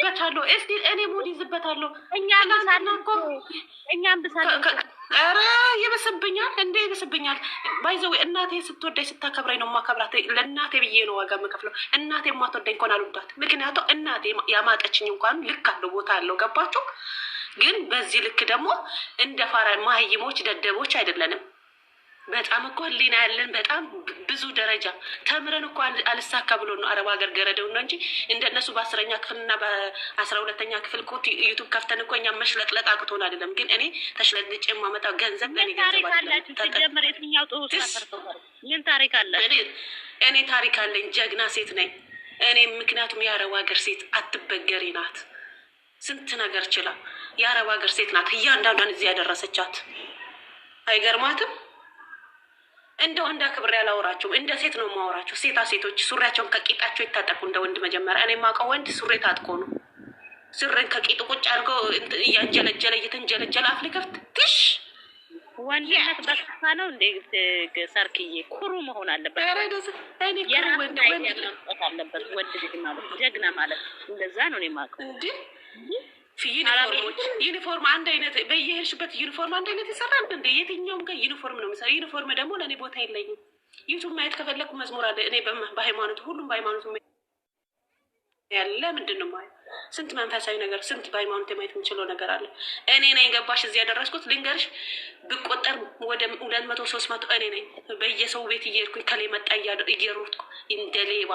ይዝበታለሁ። እስቲ እኔ ሙድ ይዝበታለሁ። እኛም ብሳለን ኧረ ይበስብኛል እንዴ ይበስብኛል። ባይዘው እናቴ ስትወዳኝ ስታከብረኝ ነው የማከብራት። ለእናቴ ብዬ ነው ዋጋ የምከፍለው። እናቴ የማትወዳኝ እንኳን አልወዳት። ምክንያቱም እናቴ ያማጠችኝ እንኳን ልክ አለው ቦታ አለው። ገባችሁ? ግን በዚህ ልክ ደግሞ እንደ ፋራ ማህይሞች ደደቦች አይደለንም። በጣም እኮ ህሊና ያለን በጣም ብዙ ደረጃ ተምረን እኮ አልሳካ ብሎ ነው አረብ ሀገር ገረደው ነው እንጂ እንደነሱ በ10ኛ ክፍልና በ12ኛ ክፍል እኮ ዩቱብ ከፍተን እኮ እኛም መሽለጥለጥ አቅቶን አይደለም። ግን እኔ ተሽለጥልጭ የማመጣው ገንዘብ ለኔ ገንዘብ ምን ታሪክ አለ? እኔ ታሪክ አለኝ። ጀግና ሴት ነኝ እኔ። ምክንያቱም የአረብ ሀገር ሴት አትበገሪ ናት። ስንት ነገር ችላ የአረብ ሀገር ሴት ናት። እያንዳንዷን እዚህ ያደረሰቻት አይገርማትም? እንደው እንደ ክብር ያላወራቸው እንደ ሴት ነው የማወራቸው። ሴታ ሴቶች ሱሪያቸውን ከቂጣቸው ይታጠቁ እንደ ወንድ። መጀመሪያ እኔ የማውቀው ወንድ ሱሪ ታጥቆ ነው። ሱሪን ከቂጡ ቁጭ አድርገው እያንጀለጀለ እየተንጀለጀለ አፍ ሊከፍት ትሽ ወንድነት በስፋ ነው እንደ ሰርክዬ ኩሩ መሆን አለበት። እኔ ኩሩ ወንድ አለበት። ወንድ ልጅ ማለት ጀግና ማለት እንደዛ ነው እኔ የማውቀው እንዴ። ዩኒፎርም አንድ አይነት በየሄድሽበት ዩኒፎርም አንድ አይነት ይሰራል እንደ የትኛውም ጋር ዩኒፎርም ነው የሚሰራ። ዩኒፎርም ደግሞ ለእኔ ቦታ የለኝም። ዩቱብ ማየት ከፈለኩ መዝሙር አለ። እኔ በሃይማኖቱ ሁሉም በሃይማኖቱ ያለ ምንድን ነው ማለት ስንት መንፈሳዊ ነገር ስንት በሃይማኖት የማየት የምችለው ነገር አለ። እኔ ነኝ ገባሽ እዚህ ያደረስኩት። ልንገርሽ ብቆጠር ወደ 200-300 እኔ ነኝ በየሰው ቤት እየሄድኩኝ ከላይ መጣ እየሮጥኩ እንደ ሌባ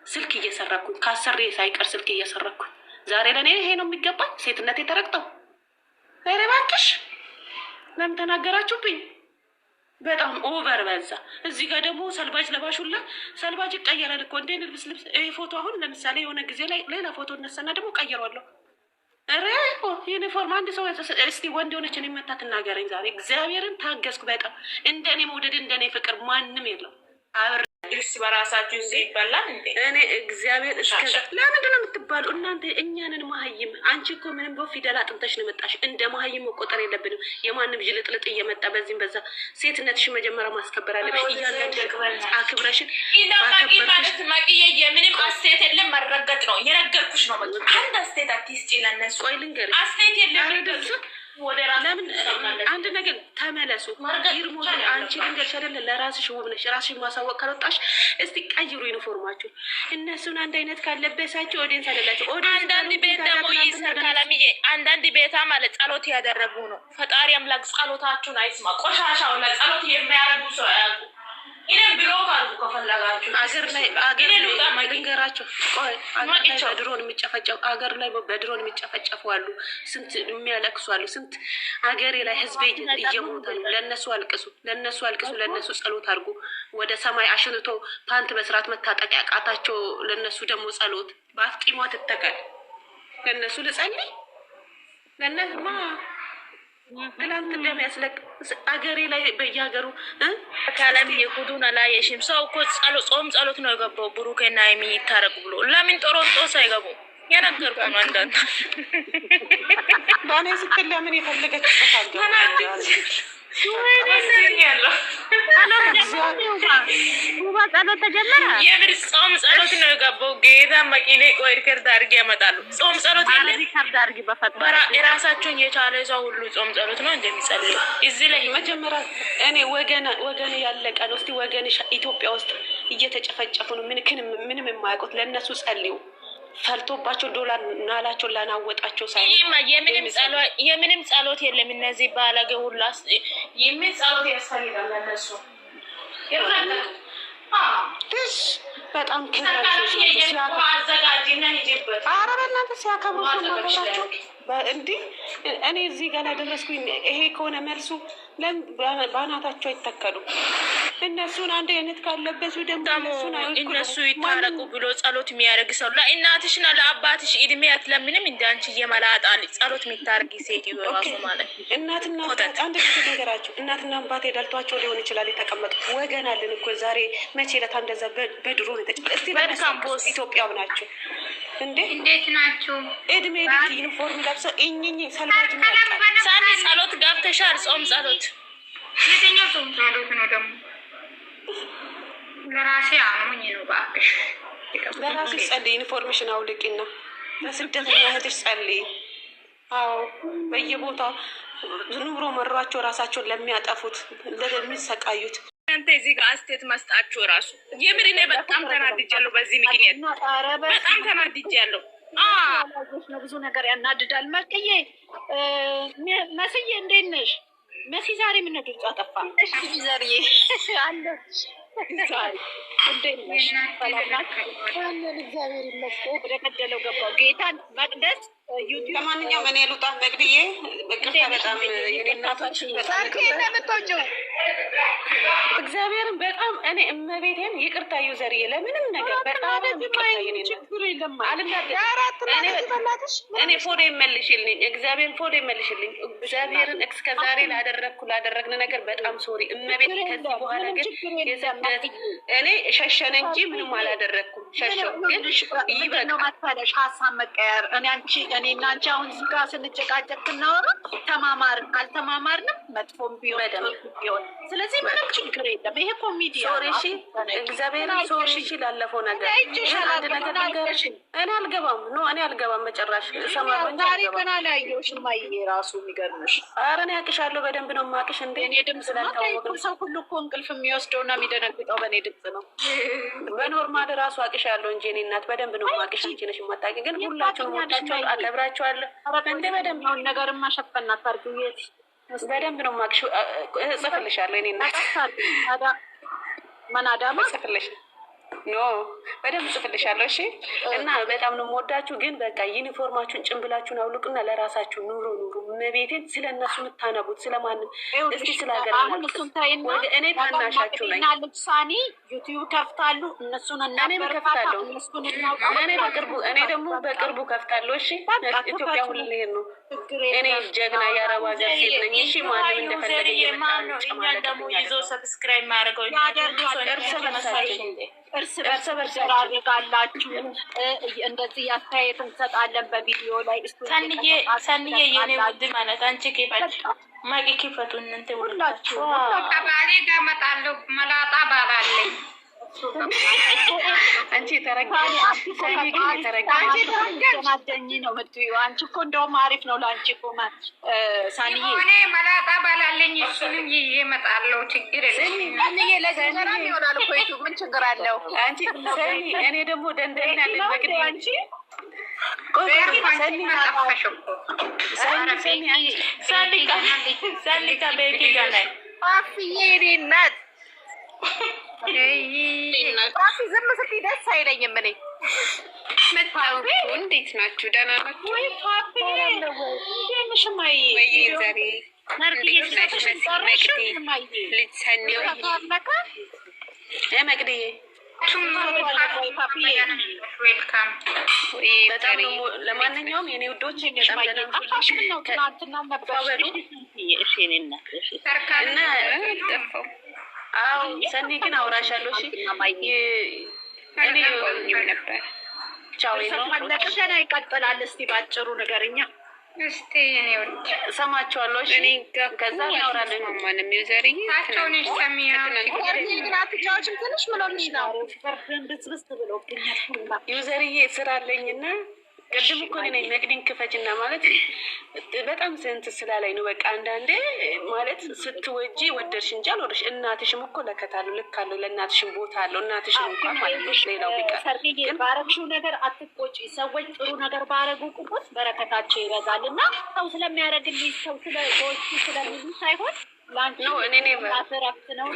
ስልክ እየሰራኩኝ ካሰሬ ሳይቀር ስልክ እየሰራኩኝ ዛሬ ለእኔ ይሄ ነው የሚገባኝ። ሴትነት የተረግጠው ኧረ እባክሽ ለምን ተናገራችሁብኝ? በጣም ኦቨር በዛ። እዚህ ጋር ደግሞ ሰልባጅ ለባሹላ ሰልባጅ ይቀየራል እኮ እንዴ ልብስ ይሄ ፎቶ አሁን ለምሳሌ የሆነ ጊዜ ላይ ሌላ ፎቶ እነሳና ደግሞ ቀይሯለሁ። ኧረ ዩኒፎርም አንድ ሰው እስቲ ወንድ የሆነችን የመታ ትናገረኝ ዛሬ። እግዚአብሔርን ታገዝኩ በጣም እንደኔ መውደድ እንደኔ ፍቅር ማንም የለው። አብረ እርስ በራሳችሁ እዚህ ይባላል እንዴ? እኔ እግዚአብሔር እስከዛ ለምንድን ነው የምትባሉ እናንተ? እኛንን መሀይም አንቺ እኮ ምንም በፊደል አጥንተሽ ነው መጣሽ። እንደ መሀይም መቆጠር የለብንም። የማንም ጅልጥልጥ እየመጣ በዚህም በዛ ሴትነትሽ መጀመሪያ ማስከበር አለብሽ። እያንዳንድ አክብረሽን ማለት ማቅዬ የምንም አስተያየት የለም መረገጥ ነው። የነገርኩሽ ነው። አንድ አስተያየት አትስጪ ለነሱ። ቆይ ልንገርሽ አስተያየት የለም ለምን አንድ ነገር ተመለሱ። ይርሞ አንቺ ልንገርሽ አይደለ ለራስሽ ውብ ነሽ። ራስሽ ማሳወቅ ካልወጣሽ እስቲ ቀይሩ ዩኒፎርማችሁ። እነሱን አንድ አይነት ካለበሳቸው ኦዲየንስ አይደላቸው። አንዳንድ ቤት ደግሞ ይሰካላምዬ አንዳንድ ቤታ ማለት ጸሎት ያደረጉ ነው። ፈጣሪ አምላክ ጸሎታችሁን አይስማ። ቆሻሻው ለጸሎት የሚያደርጉ ሰው ያውቁ። ይሄን ብሎ ካሉ ከፈለጋችሁ አገር ላይ ልንገራቸው። ቆይ አገር ላይ በድሮን የሚጨፈጨፉ አገር ላይ በድሮን የሚጨፈጨፉ አሉ። ስንት የሚያለቅሱ አሉ። ስንት አገሬ ላይ ህዝቤ እየሞተ ነው። ለነሱ አልቅሱ፣ ለነሱ አልቅሱ፣ ለነሱ ጸሎት አድርጉ። ወደ ሰማይ አሽንቶ ፓንት በስርዓት መታጠቅ ያቃታቸው ለነሱ ደግሞ ጸሎት በአፍጢሟ ትተከል። ለነሱ ልጸልይ ለነማ ትላንት እንደሚያስለቅ አገሬ ላይ በየሀገሩ ካለም የሁዱን አላየሽም። ሰው እኮ ጾም ጸሎት ነው የገባው ብሩኬና የሚታረቁ ብሎ ለምን ጦሮንጦስ አይገቡ? የነገርኩ ነው። አንዳንድ በእኔ ስትል ለምን የፈለገች ጸሎት ተጀመረ። የምር ጾም ጸሎት ነው የገባው። ጌታ መቂኔ ቆይ ሪከርድ አድርጌ ያመጣሉ። ጾም ጸሎት የራሳቸውን የቻለ ሰው ሁሉ ጾም ጸሎት ነው እንደሚጸልዩ እዚህ ላይ መጀመሪያ እኔ ወገን ያለቀ ነው። እስቲ ወገን ኢትዮጵያ ውስጥ እየተጨፈጨፉ ነው። ምንም የማያውቁት ለእነሱ ጸልዩ። ፈልቶባቸው ዶላር ናላቸውን ላናወጣቸው ሳይሆን የምንም ጸሎት የለም። እነዚህ ባለጌ ሁላ የምን ጸሎት ያስፈልጋል ለነሱ? በጣም አዘጋጅና ሂጅበት። ኧረ በእናንተ ሲያከብሩ ማለታቸው እንዲህ እኔ እዚህ ጋር ደረስኩኝ። ይሄ ከሆነ መልሱ በአናታቸው አይተከሉም። እነሱን አንድ አይነት ካለበሱ ደግሞ እነሱ ይታረቁ ብሎ ጸሎት የሚያደርግ ሰው ለእናትሽና ለአባትሽ እድሜ አትለምንም? እንደ አንቺ የመላጣል ጸሎት የሚታረግ ሴት ራሱ ማለት እናትና አንድ ጊዜ ነገራቸው። እናትና አባት የዳልቷቸው ሊሆን ይችላል የተቀመጡት። ወገን አለን እኮ ዛሬ መቼ ዕለት እንደዛ በድሮ ነው ኢትዮጵያው ናቸው እንዴ? እንዴት ናችሁ? እድሜ ልክ ዩኒፎርም ለብሰው እኝኝ ሰልባጅ ሳኒ ጸሎት ገብተሻል? ጾም ጸሎት የትኛው ጾም ጸሎት ነው ደግሞ? ለራሴ አሞኝ ነው። እባክሽ ለራሴ ጸልይ። ዩኒፎርምሽን አውልቂና ለስደተኛ እህትሽ ጸልይ። አዎ በየቦታው ኑሮ መሯቸው ራሳቸውን ለሚያጠፉት ለሚሰቃዩት እናንተ እዚህ ጋር አስቴት መስጣችሁ ራሱ የምር እኔ በጣም ተናድጃለሁ። በዚህ ምክንያት በጣም ተናድጃለሁ። ነው ብዙ ነገር ያናድዳል። መቅዬ መስዬ እንዴት ነሽ? መሲ ዛሬ ምን ድምፅ አጠፋ? እሺ ዘርዬ አለ እንዴት ነሽ? እግዚአብሔር ይመስገን። ወደ ገደለው ገባው ጌታን መቅደስ ዩቲዩብ። ለማንኛውም እኔ ልውጣ መግድዬ። በቅርታ በጣም የኔ እናቶች እግዚአብሔርን በጣም እኔ እመቤቴን ይቅርታ ዩዘርዬ ለምንም ነገር በጣም ይቅርታ። እኔ ፎቶ ይመልሽልኝ፣ እግዚአብሔርን ፎቶ ይመልሽልኝ። እግዚአብሔርን እስከዛሬ ላደረግን ነገር በጣም ሶሪ እመቤት። ከዚህ በኋላ ግን የስደት እኔ ሸሸነ እንጂ ምንም አላደረግኩም። ሸሸው ግን ይበቃል። ሀሳብ መቀየር እኔ እና አንቺ አሁን እዚህ ጋር ስንጨቃጨቅ ስናወራ ተማማርን አልተማማርንም መጥፎም ቢሆን ስለዚህ ምንም ችግር የለም። ይሄ ኮሚዲ ሶሪ እሺ፣ እግዚአብሔር ሶሪ እሺ። ላለፈው ነገር አንድ ነገር እኔ አልገባም ነው እኔ አልገባም መጨረሻ ሰማሩ እንጂ ዛሬ ገና ላየሁሽ ማይዬ ራሱ የሚገርምሽ። ኧረ እኔ አቅሻለሁ በደንብ ነው የማቅሽ። እንደ እኔ ድምፅ ስለታወቀ ሰው ሁሉ እኮ እንቅልፍ የሚወስደው እና የሚደነግጠው በእኔ ድምፅ ነው። በኖርማል ራሱ አቅሻለሁ እንጂ እኔ እናት በደንብ ነው የማቅሽ። አንቺ ነሽ የማታውቂ። ግን ሁላችሁንም ወዳችኋለሁ፣ አከብራችኋለሁ። እንደ በደንብ ነው ነገር ማሸፈና ታርጉ የት በደንብ ነው የማቅሽ። እጽፍልሻለሁ እኔ እናት መናዳማ እጽፍልሽ ኖ በደንብ ጽፍልሻለሁ። እሺ እና በጣም ነው የምወዳችሁ። ግን በቃ ዩኒፎርማችሁን ጭንብላችሁን አውልቁና ለራሳችሁ ኑሮ ስለቤቴን ስለነሱ የምታነቡት ስለማንም እስቲ ስለሀገር ወደ እኔ ታናሻችሁ ነኝ። ልብሳኔ ዩቲዩብ ከፍታሉ እነሱን እናበረታታለሁ። እኔ ደግሞ በቅርቡ ከፍታለሁ። እሺ ኢትዮጵያ ሁሉ ልሄድ ነው። እኔ ጀግና የአረብ ሀገር ሴት ነኝ። እሺ ማንም እንደፈለገ እኛን ደግሞ ይዞ ሰብስክራይብ ማድረገው እርስ በርስ ያደርጋላችሁ። እንደዚህ አስተያየት እንሰጣለን በቪዲዮ ላይ። ሰንዬ የኔ ውድ ማለት አንቺ ኬፈት ማቂ ኬፈቱ እናንተ ሁላችሁ ከባሌ ጋር እመጣለሁ። መላጣ ባላለኝ አንቺ ተረጋጊ ነው የምትይው። አንቺ እኮ እንደውም አሪፍ ነው ለአንቺ እኮ ሳንዬ እኔ መላጣ ባላለኝ እሱንም ይዤ እመጣለሁ። ችግር ሳንዬ ለዘራም ይሆናል እኮ ዩቱብ ምን ችግር አለው? አንቺ እኔ ደግሞ ደንደኛ ለበግድ አንቺ ሰሊካ ቤኪ ጋር አፍዬ እኔ እናት ራሴ ዝም ስትይ ደስ አይለኝም። እኔ መታወቁ እንዴት ናችሁ? ደህና ናችሁ ወይ? ሽማይ ዛሬ ልጅ ሰኒው መቅድዬ ለማንኛውም የኔ ውዶች እና ጠፋው። አዎ ሰኒ ግን አውራሻለሁ። እሺ እኔ ነበር ቻው ገና ይቀጥላል። እስቲ ባጭሩ ንገረኛ እስቲ እኔ ወድ ሰማቸዋለሁ። እሺ ከዛ እናወራለን። ማንም ዩዘርዬ ታቸውን ሰሚያትቻዎችም ትንሽ ምሎልሽ ነው ዩዘርዬ ስራ አለኝና ቅድም እኮ ነኝ መቅዲን ክፈችና ማለት በጣም ስንት ስላለኝ ነው። በቃ አንዳንዴ ማለት ስትወጂ ወደድሽ እንጂ አልወደድሽ። እናትሽም እኮ ለከታለሁ ልክ አለው። ለእናትሽም ቦታ አለው። እናትሽም እንኳን ማለት ነው ሌላው ቢቀር ግን ባረግሽው ነገር አትቆጪ። ሰዎች ጥሩ ነገር ባረጉ ቁጥር በረከታቸው ይበዛል እና ሰው ስለሚያደርግልኝ ሰው ስለጎቹ ስለሚሉ ሳይሆን ነው እኔ ማፈራክት ነው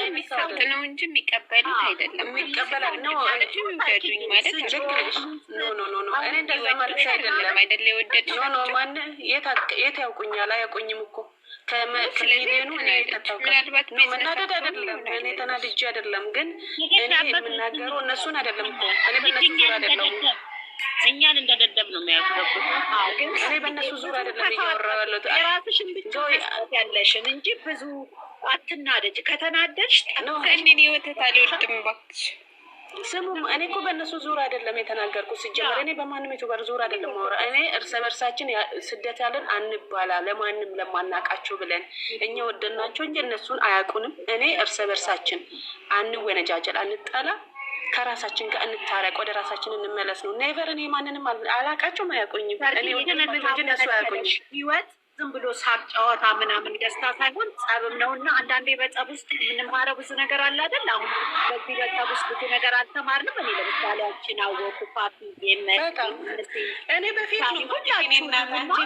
የሚሰጥ ነው እንጂ የሚቀበሉት አይደለም። የሚቀበላል ነው የሚወደዱኝ ማለት ነው። ኖ እኔ እንደዛ ማለት አይደለም። አይደለ የወደድ ኖ ማን የት ያውቁኛል? አያውቁኝም እኮ ከሚሊዮኑ ምናልባት መናደድ አይደለም። እኔ ተናድጄ አይደለም። ግን እኔ የምናገረው እነሱን አይደለም እኮ እኔ በእነሱ ዙር አይደለም። እኛን እንደደደብ ነው የሚያደርጉት። ግን እኔ በእነሱ ዙር አይደለም እያወራሁ ያለሁት። የራስሽን ብቻ ያለሽን እንጂ ብዙ አትናደጅ። ከተናደድሽ ጠቅሰንን ይወተት አልወድም እባክሽ። ስሙም እኔ እኮ በእነሱ ዙር አይደለም የተናገርኩት። ሲጀመር እኔ በማንም ዩቱበር ዙር አይደለም ማውራ። እኔ እርስ በርሳችን ስደት ያለን አንባላ ለማንም ለማናቃቸው ብለን እኛ ወደናቸው እንጂ እነሱን አያውቁንም። እኔ እርስ በርሳችን አንወነጃጀል፣ አንጣላ ከራሳችን ጋር እንታረቅ፣ ወደ ራሳችን እንመለስ ነው። ኔቨር እኔ ማንንም አላቃቸውም፣ አያውቁኝም። እኔ ወንድማቸው እነሱ አያውቁኝም። ህይወት ዝም ብሎ ሳቅ ጨዋታ ምናምን ደስታ ሳይሆን ጸብም ነው እና አንዳንዴ በጸብ ውስጥ የምንማረው ብዙ ነገር አለ አይደል? አሁን በዚህ በጸብ ውስጥ ብዙ ነገር አልተማርንም። እኔ ለምሳሌ አንቺን አወኩ ፓፒ እኔ በፊት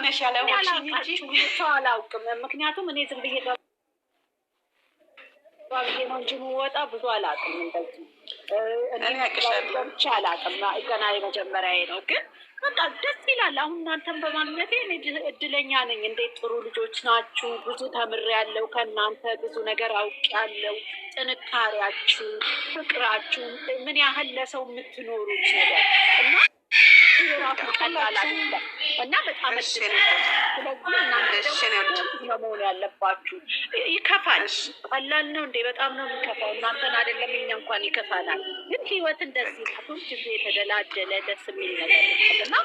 ነሽ ሰው አላውቅም። ምክንያቱም እኔ ዝም ብዬ ባብዬ ነው እንጂ የምወጣ ብዙ አላውቅም። እንደዚህ ብቻ አላውቅም። ገና የመጀመሪያዬ ነው ግን በቃ ደስ ይላል። አሁን እናንተን በማግኘቴ እኔ እድለኛ ነኝ። እንዴት ጥሩ ልጆች ናችሁ። ብዙ ተምሬያለሁ ከእናንተ ብዙ ነገር አውቄያለሁ። ጥንካሬያችሁ፣ ፍቅራችሁ ምን ያህል ለሰው የምትኖሩት ነገር እና ራሱ ቀላል አይደለም እና በጣም ስለዚህ እናንተ ደግሞ መሆን ያለባችሁ። ይከፋል። ቀላል ነው እንዴ? በጣም ነው የሚከፋው። እናንተን አይደለም እኛ እንኳን ይከፋናል። ግን ህይወት እንደዚህ ሁል ጊዜ የተደላደለ ደስ የሚል ነገር እና